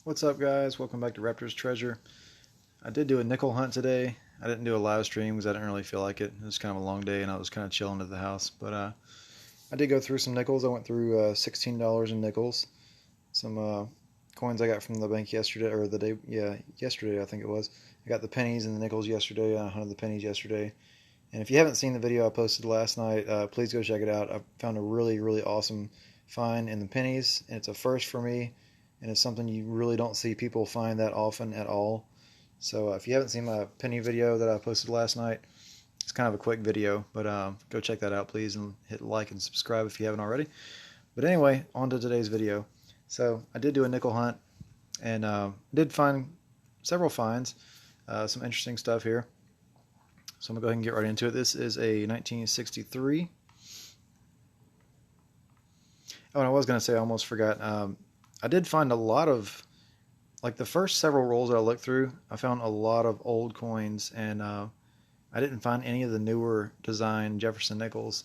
What's up, guys? Welcome back to Raptors Treasure. I did do a nickel hunt today. I didn't do a live stream because I didn't really feel like it. It was kind of a long day and I was kind of chilling at the house. But I did go through some nickels. I went through $16 in nickels. Some coins I got from the bank yesterday, or the day, yeah, yesterday I think it was. I got the pennies and the nickels yesterday. I hunted the pennies yesterday. And if you haven't seen the video I posted last night, please go check it out. I found a really, really awesome find in the pennies. And it's a first for me. And it's something you really don't see people find that often at all. So if you haven't seen my penny video that I posted last night, it's kind of a quick video, but go check that out, please, and hit like and subscribe if you haven't already. But anyway, on to today's video. So I did do a nickel hunt, and did find several finds, some interesting stuff here. So I'm going to go ahead and get right into it. This is a 1963. Oh, and I was going to say, I almost forgot, I did find a lot of, like the first several rolls that I looked through, I found a lot of old coins, and I didn't find any of the newer design Jefferson nickels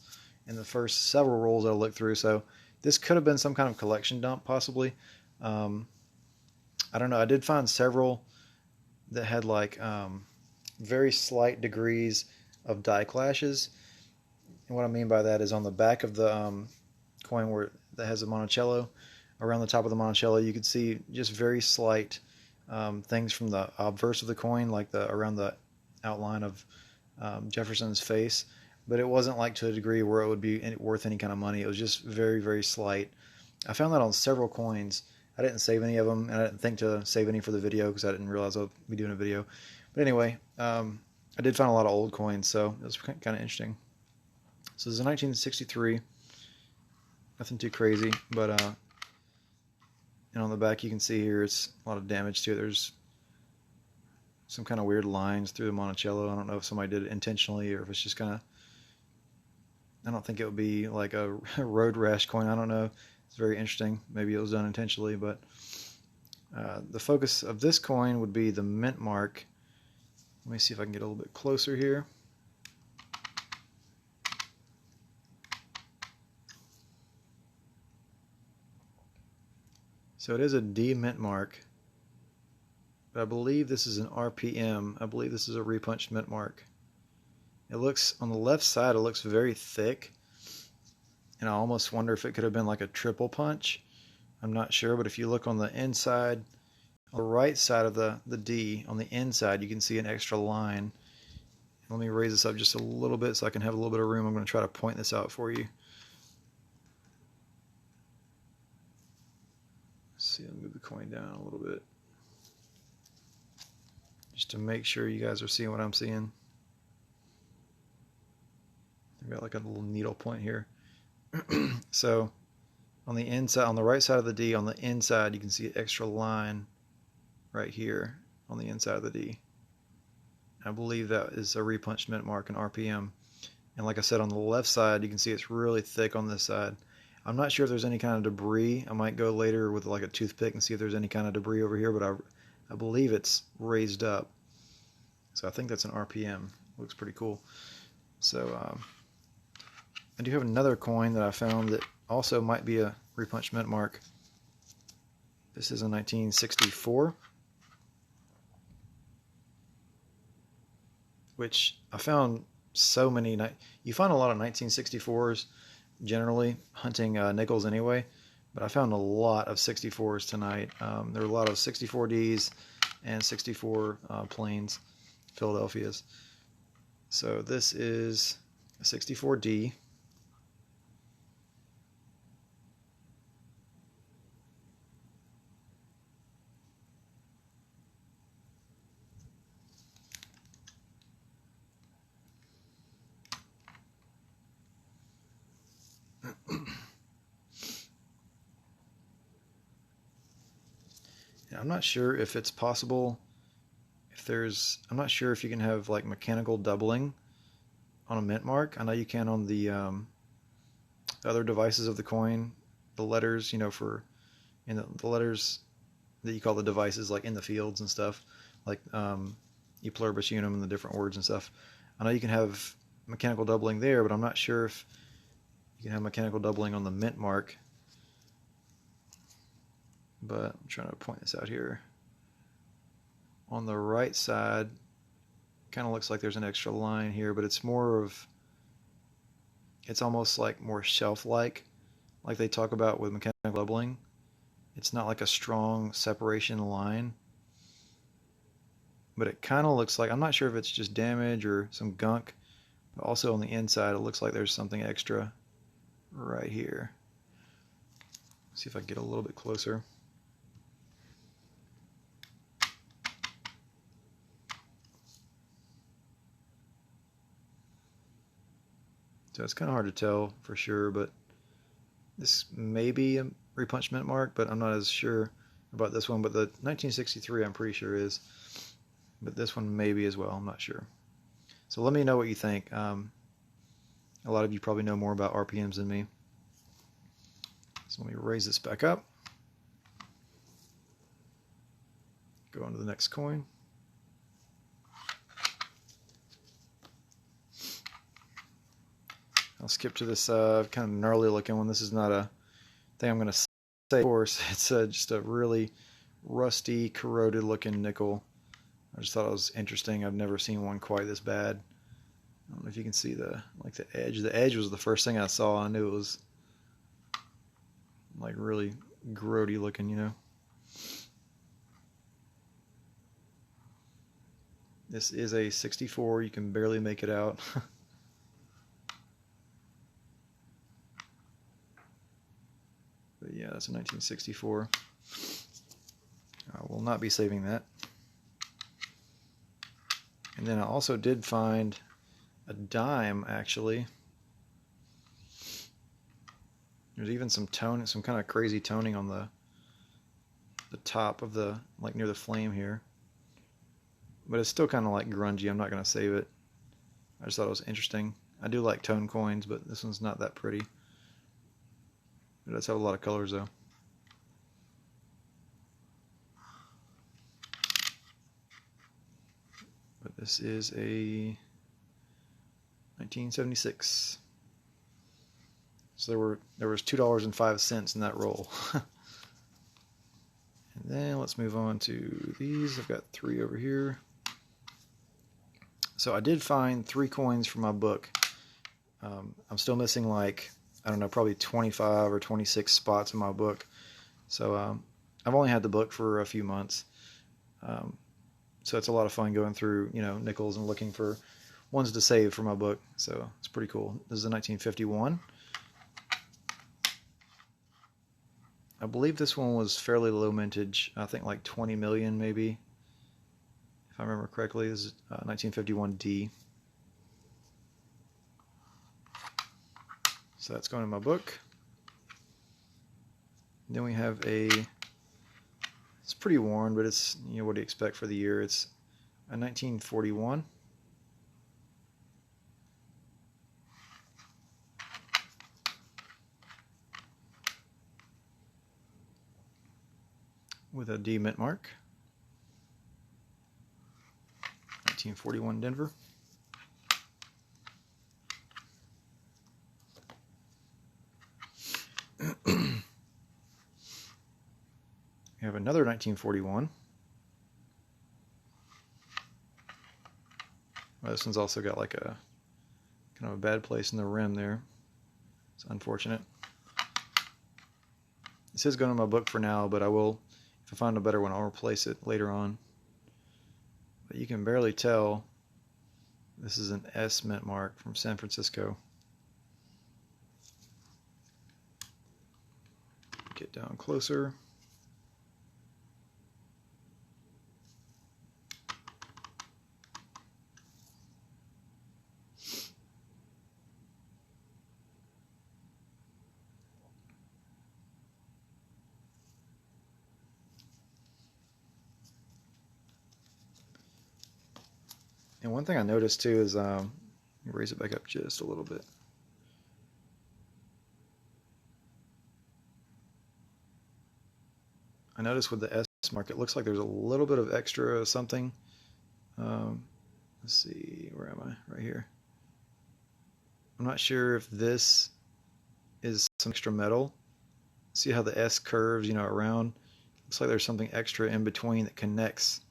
in the first several rolls that I looked through. So this could have been some kind of collection dump, possibly. I don't know. I did find several that had like very slight degrees of die clashes. And what I mean by that is on the back of the coin where that has a Monticello, around the top of the Monticello, you could see just very slight things from the obverse of the coin, like around the outline of Jefferson's face. But it wasn't like to a degree where it would be worth any kind of money. It was just very, very slight. I found that on several coins. I didn't save any of them, and I didn't think to save any for the video because I didn't realize I would be doing a video. But anyway, I did find a lot of old coins, so it was kind of interesting. So this is a 1963. Nothing too crazy, but and on the back you can see here it's a lot of damage to it. There's some kind of weird lines through the Monticello. I don't know if somebody did it intentionally or if it's just kind of, I don't think it would be like a road rash coin. I don't know. It's very interesting. Maybe it was done intentionally, but the focus of this coin would be the mint mark. Let me see if I can get a little bit closer here. So it is a D mint mark, but I believe this is an RPM. I believe this is a repunched mint mark. It looks, on the left side, it looks very thick, and I almost wonder if it could have been like a triple punch. I'm not sure, but if you look on the inside, on the right side of the D, on the inside, you can see an extra line. Let me raise this up just a little bit so I can have a little bit of room. I'm going to try to point this out for you. See, I'll move the coin down a little bit just to make sure you guys are seeing what I'm seeing. I've got like a little needle point here. So on the inside, on the right side of the D, on the inside, you can see an extra line right here on the inside of the D. I believe that is a repunched mint mark, an RPM. And like I said, on the left side, you can see it's really thick on this side. I'm not sure if there's any kind of debris. I might go later with like a toothpick and see if there's any kind of debris over here, but I believe it's raised up. So I think that's an RPM. Looks pretty cool. So I do have another coin that I found that also might be a repunched mint mark. This is a 1964, which I found so many. You find a lot of 1964s generally hunting nickels anyway, but I found a lot of 64s tonight. There were a lot of 64Ds and 64 plains, Philadelphias. So this is a 64D. I'm not sure if it's possible, I'm not sure if you can have like mechanical doubling on a mint mark. I know you can on the other devices of the coin, the letters, you know, the letters that you call the devices, like in the fields and stuff, like E pluribus unum and the different words and stuff. I know you can have mechanical doubling there, but I'm not sure if you can have mechanical doubling on the mint mark. but I'm trying to point this out here. On the right side, kind of looks like there's an extra line here, but it's more of, it's almost like more shelf-like they talk about with mechanical leveling. It's not like a strong separation line, but it kind of looks like, I'm not sure if it's just damage or some gunk, but also on the inside it looks like there's something extra right here. See if I can get a little bit closer. So it's kind of hard to tell for sure, but this may be a repunch mint mark, but I'm not as sure about this one. But the 1963 I'm pretty sure is, but this one maybe as well, I'm not sure. So let me know what you think. A lot of you probably know more about RPMs than me. So let me raise this back up. Go on to the next coin. I'll skip to this kind of gnarly looking one. This is not a thing I'm going to say, of course. It's just a really rusty, corroded looking nickel. I just thought it was interesting. I've never seen one quite this bad. I don't know if you can see the edge. The edge was the first thing I saw. I knew it was like really grody looking, you know. This is a 64. You can barely make it out. But yeah, that's a 1964. I will not be saving that. And then I also did find a dime, actually. There's even some tone, some kind of crazy toning on the top of the, like near the flame here. But it's still kind of like grungy. I'm not going to save it. I just thought it was interesting. I do like tone coins, but this one's not that pretty. It does have a lot of colors though. But this is a 1976. So there was $2.05 in that roll. And then let's move on to these. I've got 3 over here. So I did find 3 coins from my book. I'm still missing like, I don't know, probably 25 or 26 spots in my book. So I've only had the book for a few months. So it's a lot of fun going through, you know, nickels and looking for ones to save for my book. So it's pretty cool. This is a 1951. I believe this one was fairly low mintage. I think like 20 million maybe, if I remember correctly. This is 1951D. So that's going in my book. And then we have it's pretty worn, but it's, you know, what do you expect for the year? It's a 1941. With a D mint mark. 1941 Denver. We have another 1941. Well, this one's also got like a kind of a bad place in the rim there. It's unfortunate. This is going in my book for now, but I will, if I find a better one, I'll replace it later on. But you can barely tell. This is an S mint mark from San Francisco. Get down closer. And one thing I noticed too is, raise it back up just a little bit. I noticed with the S mark, it looks like there's a little bit of extra something. Let's see, where am I? Right here. I'm not sure if this is some extra metal. See how the S curves, you know, around? Looks like there's something extra in between that connects.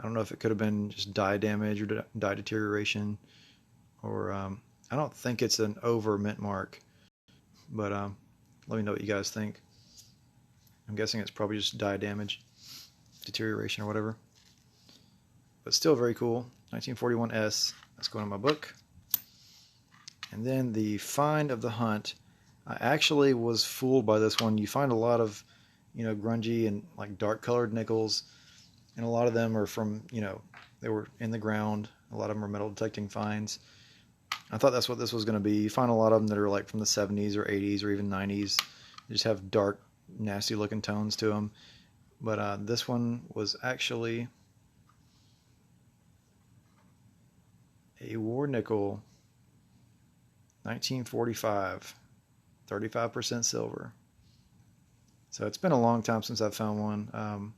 I don't know if it could have been just dye damage or dye deterioration, or I don't think it's an over mint mark, but let me know what you guys think. I'm guessing it's probably just dye damage, deterioration or whatever, but still very cool. 1941S. That's going in my book. And then the find of the hunt. I actually was fooled by this one. You find a lot of, grungy and like dark colored nickels, and a lot of them are from, they were in the ground. A lot of them are metal detecting finds. I thought that's what this was going to be. You find a lot of them that are like from the 70s or 80s or even 90s. They just have dark, nasty looking tones to them. But this one was actually a war nickel, 1945, 35% silver. So it's been a long time since I've found one.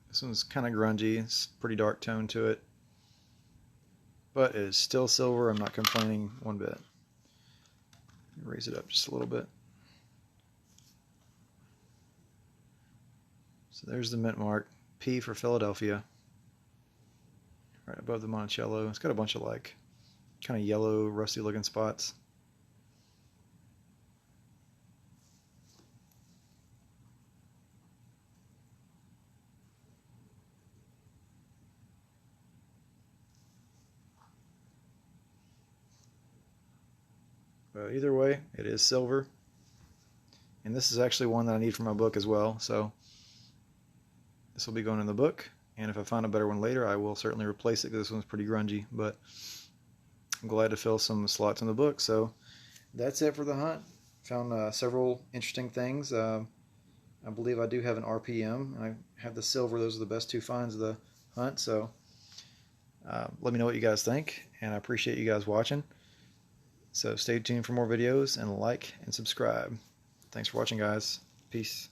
This one's kind of grungy. It's pretty dark tone to it, but it is still silver. I'm not complaining one bit. Raise it up just a little bit. So there's the mint mark. P for Philadelphia. Right above the Monticello. It's got a bunch of like kind of yellow, rusty looking spots. But either way, it is silver. And this is actually one that I need for my book as well. So this will be going in the book. And if I find a better one later, I will certainly replace it because this one's pretty grungy. But I'm glad to fill some slots in the book. So that's it for the hunt. Found several interesting things. I believe I do have an RPM. And I have the silver. Those are the best two finds of the hunt. So let me know what you guys think. And I appreciate you guys watching. So stay tuned for more videos, and like and subscribe. Thanks for watching, guys. Peace.